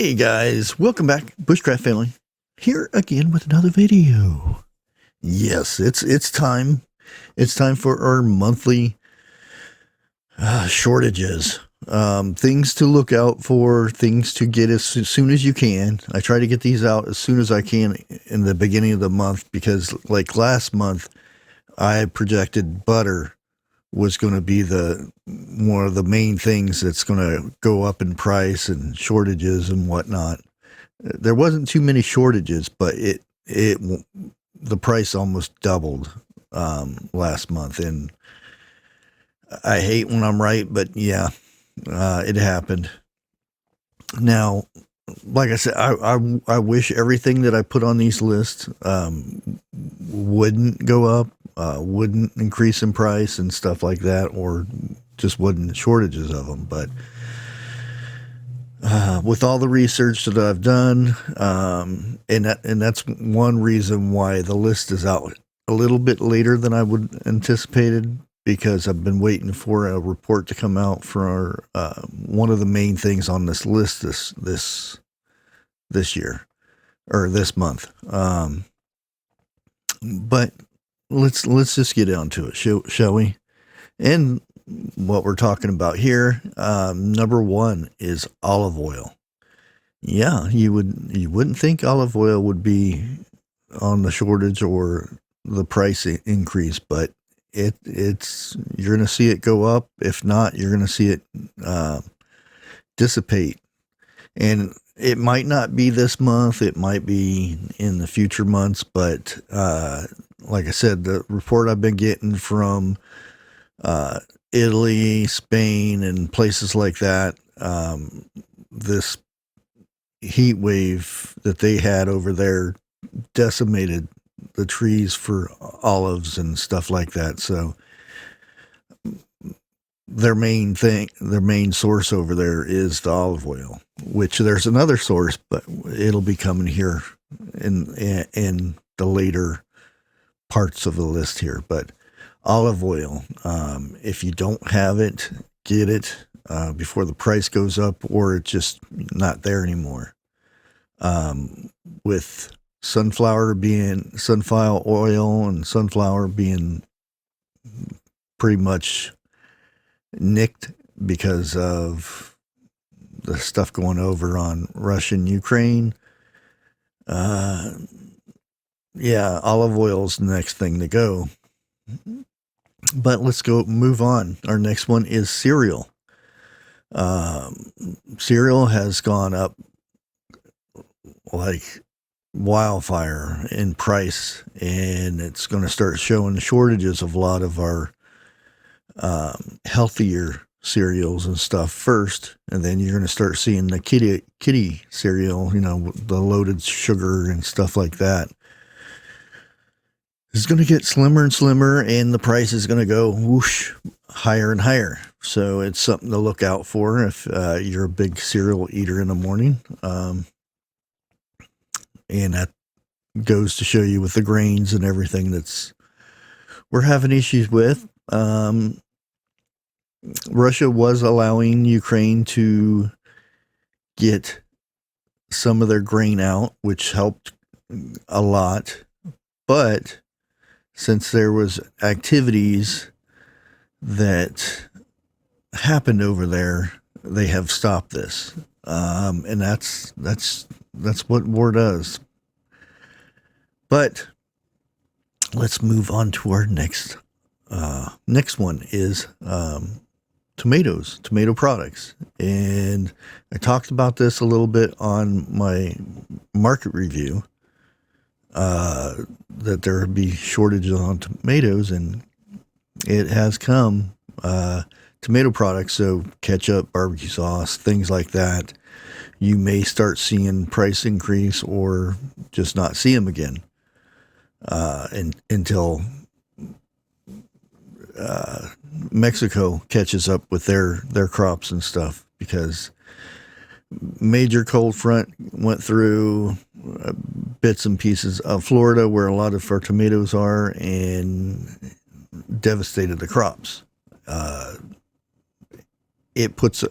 Hey guys, welcome back, Bushcraft family. Here again with another video. Yes, it's time. It's time for our monthly shortages. Things to look out for, things to get as soon as you can. I try to get these out as soon as I can in the beginning of the month because, like last month, I projected butter was going to be one of the main things that's going to go up in price and shortages and whatnot. There wasn't too many shortages, but the price almost doubled last month, and I hate when I'm right, but yeah, it happened. Now, like I said, I wish everything that I put on these lists wouldn't go up, wouldn't increase in price and stuff like that, or just wouldn't shortages of them. But with all the research that I've done, and that's one reason why the list is out a little bit later than I would anticipated, because I've been waiting for a report to come out for one of the main things on this list this year or this month. But let's just get down to it, shall we? And what we're talking about here, number one is olive oil. Yeah, you wouldn't think olive oil would be on the shortage or the price increase, but it's you're going to see it go up. If not, you're going to see it dissipate. And it might not be this month, it might be in the future months, but like I said, the report I've been getting from Italy, Spain, and places like that, this heat wave that they had over there decimated the trees for olives and stuff like that. So their main source over there is the olive oil, which there's another source, but it'll be coming here in the later parts of the list here. But olive oil, if you don't have it, get it before the price goes up, or it's just not there anymore. With sunflower oil and sunflower being pretty much nicked because of the stuff going over on Russia and Ukraine. Yeah, olive oil's the next thing to go. But let's move on. Our next one is cereal. Cereal has gone up like wildfire in price, and it's going to start showing shortages of a lot of our healthier cereals and stuff first, and then you're going to start seeing the kitty cereal, the loaded sugar and stuff like that. It's going to get slimmer and slimmer, and the price is going to go whoosh higher and higher. So it's something to look out for if you're a big cereal eater in the morning. And that goes to show you with the grains and everything we're having issues with. Russia was allowing Ukraine to get some of their grain out, which helped a lot. But since there was activities that happened over there, they have stopped this. And that's what war does. But let's move on to our next one is tomato products. And I talked about this a little bit on my market review, that there would be shortages on tomatoes, and it has come. Tomato products, so ketchup, barbecue sauce, things like that, you may start seeing price increase or just not see them again until Mexico catches up with their crops and stuff, because major cold front went through bits and pieces of Florida where a lot of our tomatoes are and devastated the crops. It puts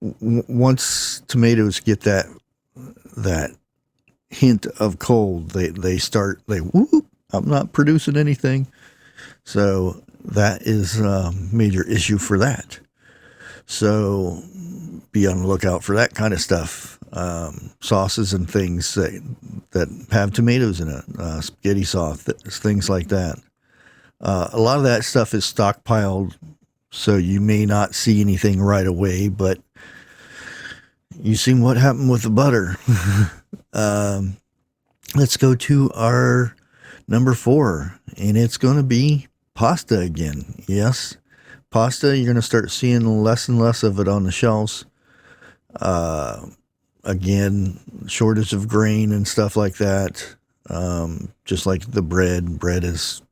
once tomatoes get that that hint of cold, they whoop, I'm not producing anything. So that is a major issue for that. So be on the lookout for that kind of stuff. Sauces and things that have tomatoes in it, spaghetti sauce, things like that. A lot of that stuff is stockpiled, so you may not see anything right away, but you seen what happened with the butter. Let's go to our number 4, and it's going to be pasta again. Yes, pasta, you're going to start seeing less and less of it on the shelves. Again, shortage of grain and stuff like that. Just like the bread is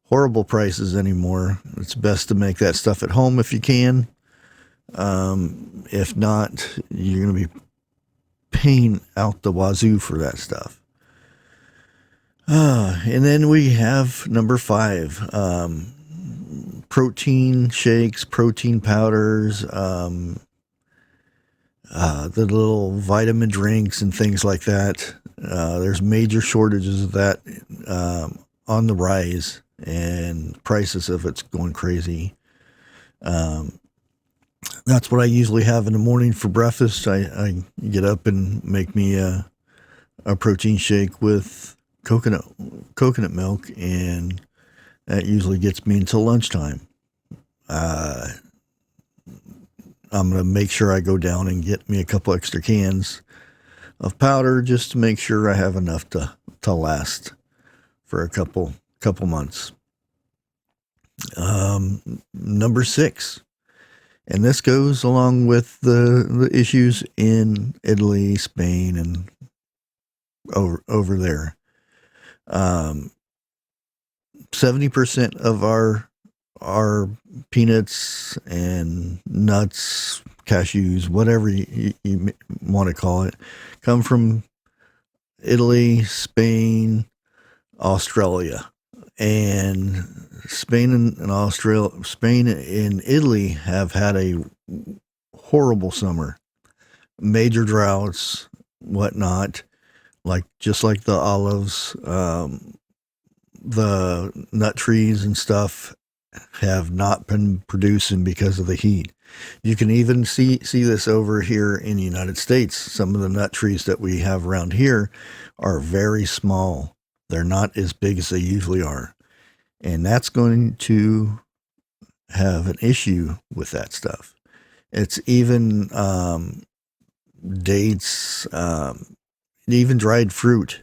horrible prices anymore. It's best to make that stuff at home if you can. If not, you're going to be paying out the wazoo for that stuff. And then we have number 5, protein shakes, protein powders, the little vitamin drinks and things like that. There's major shortages of that on the rise, and prices of it's going crazy. That's what I usually have in the morning for breakfast. I get up and make me a protein shake with coconut milk, and that usually gets me until lunchtime. I'm going to make sure I go down and get me a couple extra cans of powder just to make sure I have enough to last for a couple months. Number 6, and this goes along with the issues in Italy, Spain, and over there. 70% of our peanuts and nuts, cashews, whatever you want to call it, come from Italy, Spain, Australia. And Spain and Italy have had a horrible summer, major droughts, whatnot, just like the olives, the nut trees and stuff have not been producing because of the heat. You can even see this over here in the United States. Some of the nut trees that we have around here are very small. They're not as big as they usually are. And that's going to have an issue with that stuff. It's even dates, even dried fruit.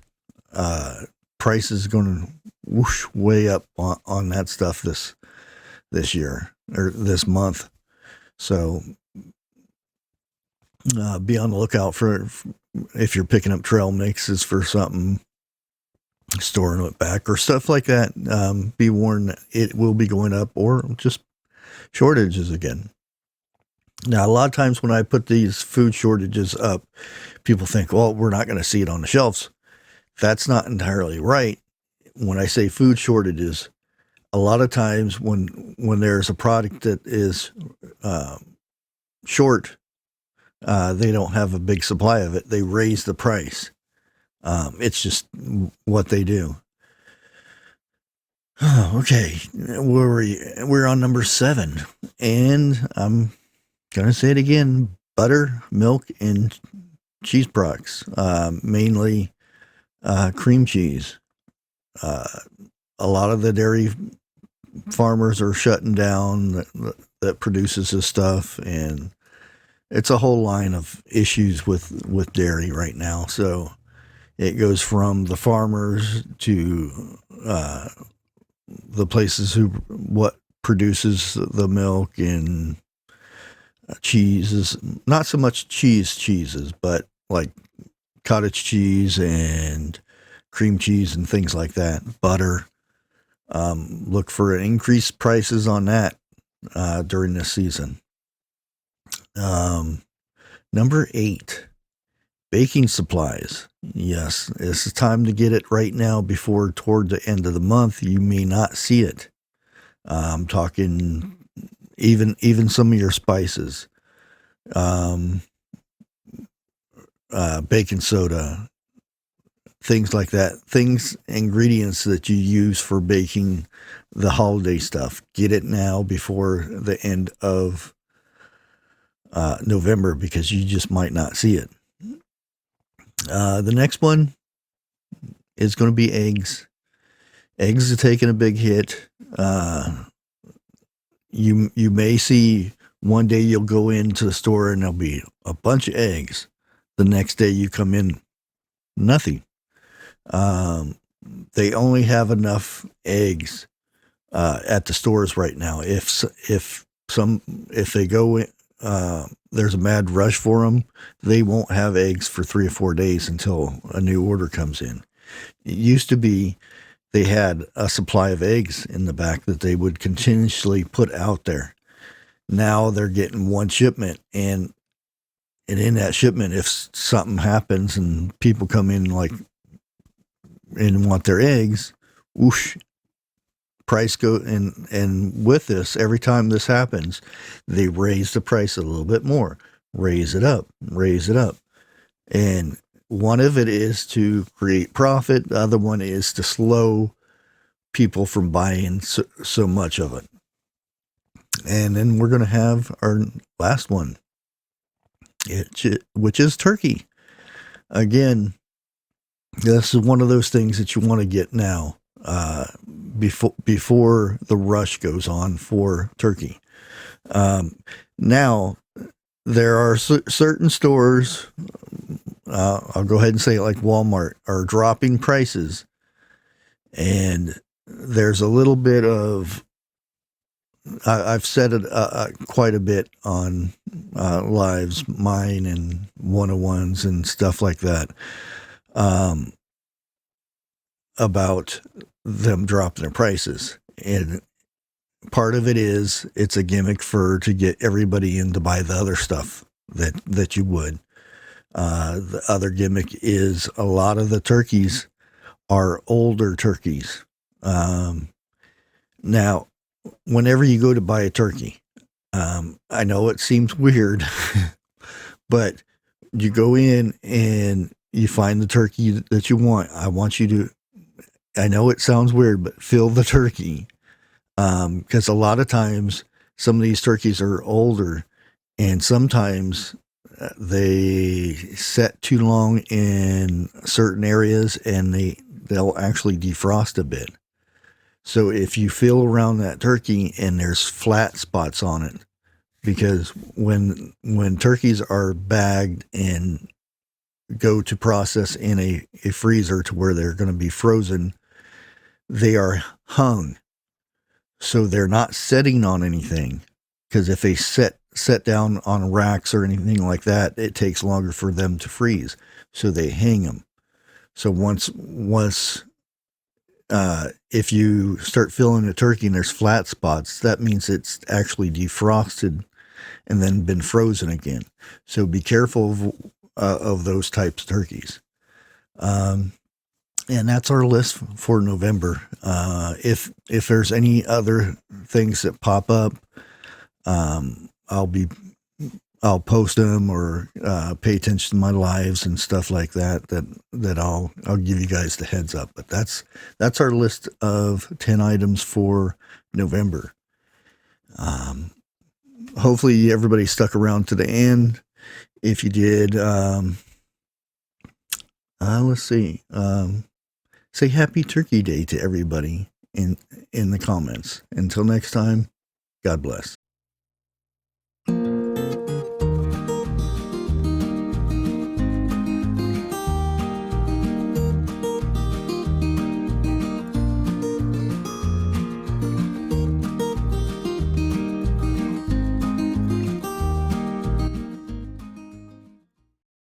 Price is going to whoosh way up on that stuff this year or this month. So be on the lookout for if you're picking up trail mixes for something, storing it back or stuff like that. Be warned that it will be going up, or just shortages again. Now, a lot of times when I put these food shortages up, people think, well, we're not going to see it on the shelves. That's not entirely right. When I say food shortages, a lot of times when there's a product that is short, they don't have a big supply of it. They raise the price. It's just what they do. Okay, we're on number 7, and I'm gonna say it again: butter, milk, and cheese products, mainly cream cheese. A lot of the dairy farmers are shutting down that produces this stuff, and it's a whole line of issues with dairy right now. So it goes from the farmers to the places what produces the milk and cheeses. Not so much cheeses, but like cottage cheese and cream cheese and things like that. Butter. Look for increased prices on that during this season. Number 8, baking supplies. Yes, it's time to get it right now before toward the end of the month you may not see it. I'm talking even some of your spices. baking soda, things like that, ingredients that you use for baking the holiday stuff. Get it now before the end of November, because you just might not see it. The next one is going to be eggs. Eggs are taking a big hit. You may see one day you'll go into the store and there'll be a bunch of eggs. The next day you come in, nothing. They only have enough eggs at the stores right now. If they go in, there's a mad rush for them, they won't have eggs for 3 or 4 days until a new order comes in. It used to be they had a supply of eggs in the back that they would continuously put out there. Now they're getting one shipment, and in that shipment, if something happens and people come in and want their eggs, whoosh, price go. And with this, every time this happens, they raise the price a little bit more, raise it up. And one of it is to create profit. The other one is to slow people from buying so much of it. And then we're going to have our last one, which is turkey. Again, this is one of those things that you want to get now, before the rush goes on for turkey. Now, there are certain stores, I'll go ahead and say it, like Walmart, are dropping prices, and there's a little bit of, I've said it quite a bit on lives, mine and 101s and stuff like that, about them dropping their prices. And part of it is it's a gimmick to get everybody in to buy the other stuff that you would. The other gimmick is a lot of the turkeys are older turkeys. Now, whenever you go to buy a turkey, I know it seems weird, but you go in and you find the turkey that you want. I know it sounds weird, but fill the turkey. Because a lot of times some of these turkeys are older, and sometimes they set too long in certain areas, and they'll actually defrost a bit. So if you feel around that turkey and there's flat spots on it, because when turkeys are bagged and go to process in a freezer to where they're going to be frozen, they are hung. So they're not setting on anything, because if they set down on racks or anything like that, it takes longer for them to freeze. So they hang them. So once if you start filling a turkey and there's flat spots, that means it's actually defrosted and then been frozen again. So be careful of those types of turkeys. And that's our list for November. If there's any other things that pop up, I'll post them or pay attention to my lives and stuff like that I'll give you guys the heads up. But that's our list of 10 items for November. Hopefully everybody stuck around to the end. If you did, let's see. Say Happy Turkey Day to everybody in the comments. Until next time, God bless.